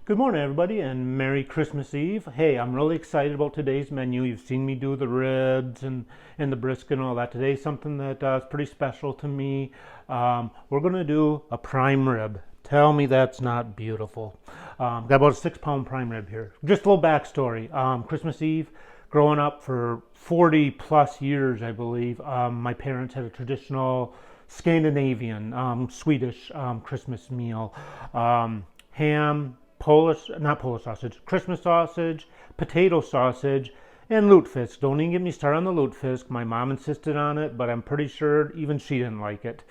Good morning, everybody, and Merry Christmas Eve. Hey, I'm really excited about today's menu. You've seen me do the ribs and the brisket and all that. Today's something that is pretty special to me. We're going to do a prime rib. Tell me that's not beautiful. Got about a 6-pound prime rib here. Just a little backstory. Christmas Eve, growing up for 40 plus years, I believe, my parents had a traditional Scandinavian, Swedish Christmas meal. Ham, not Polish sausage, Christmas sausage, potato sausage, and lutefisk. Don't even get me started on the lutefisk. My mom insisted on it, but I'm pretty sure even she didn't like it.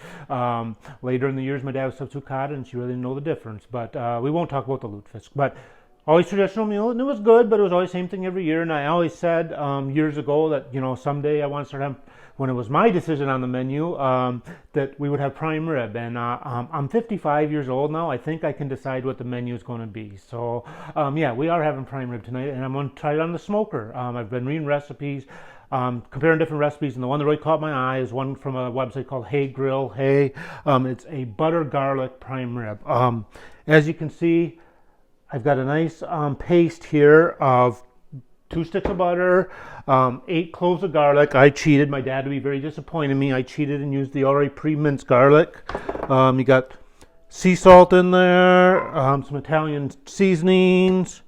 Later in the years, my dad was substitute cottage, and she really didn't know the difference. But we won't talk about the lutefisk. But always traditional meal, and it was good, but it was always the same thing every year. And I always said years ago that, someday I want to start having, when it was my decision on the menu, that we would have prime rib. And I'm 55 years old now. I think I can decide what the menu is going to be. So, yeah, we are having prime rib tonight, and I'm going to try it on the smoker. I've been reading recipes, comparing different recipes, and the one that really caught my eye is one from a website called Hey Grill. Hey, it's a butter garlic prime rib. As you can see, I've got a nice paste here of 2 sticks of butter, 8 cloves of garlic. I cheated. My dad would be very disappointed in me. I cheated and used the already pre-minced garlic. You got sea salt in there, some Italian seasonings,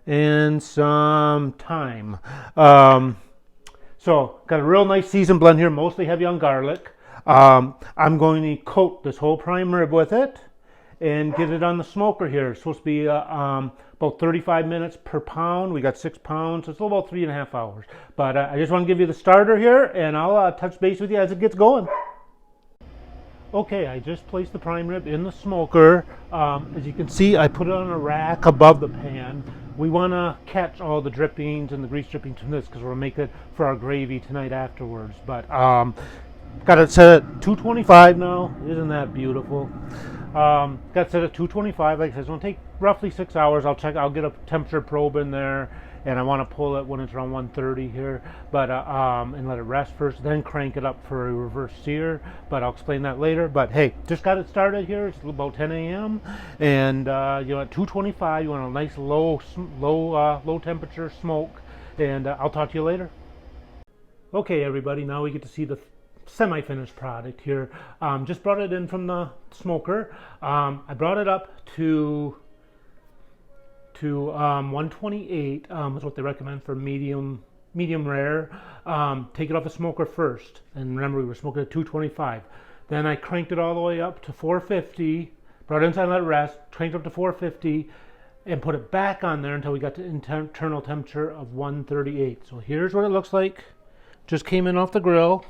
and some thyme. So got a real nice seasoned blend here, mostly heavy on garlic. I'm going to coat this whole prime rib with it and get it on the smoker here. It's supposed to be about 35 minutes per pound. We got 6 pounds, so it's about 3.5 hours. But I just want to give you the starter here, and I'll touch base with you as it gets going. Okay, I just placed the prime rib in the smoker. As you can see, I put it on a rack above the pan. We want to catch all the drippings and the grease drippings from this because we'll make it for our gravy tonight afterwards. But got it set at 225 now. Isn't that beautiful? Got it set at 225. Like I said, it's going to take roughly 6 hours. I'll get a temperature probe in there, and I want to pull it when it's around 130 here, but and let it rest first, then crank it up for a reverse sear. But I'll explain that later. But hey, just got it started here. It's about 10 a.m. and at 225, you want a nice low temperature smoke. And I'll talk to you later. Okay, everybody. Now we get to see the semi-finished product here. Just brought it in from the smoker. I brought it up to 128 is what they recommend for medium rare. Take it off the smoker first, and remember we were smoking at 225. Then I cranked it all the way up to 450, brought it inside and let it rest, cranked it up to 450, and put it back on there until we got to internal temperature of 138. So here's what it looks like. Just came in off the grill.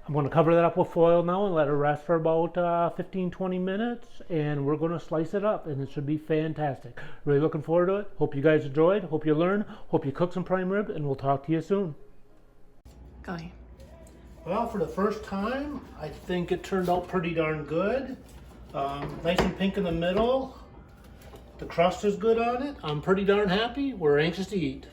I'm going to cover that up with foil now and let it rest for about 15-20 minutes, and we're going to slice it up, and it should be fantastic. Really looking forward to it. Hope you guys enjoyed. Hope you learn. Hope you cook some prime rib, and we'll talk to you soon. Go ahead. Well, for the first time, I think it turned out pretty darn good. Nice and pink in the middle. The crust is good on it. I'm pretty darn happy. We're anxious to eat.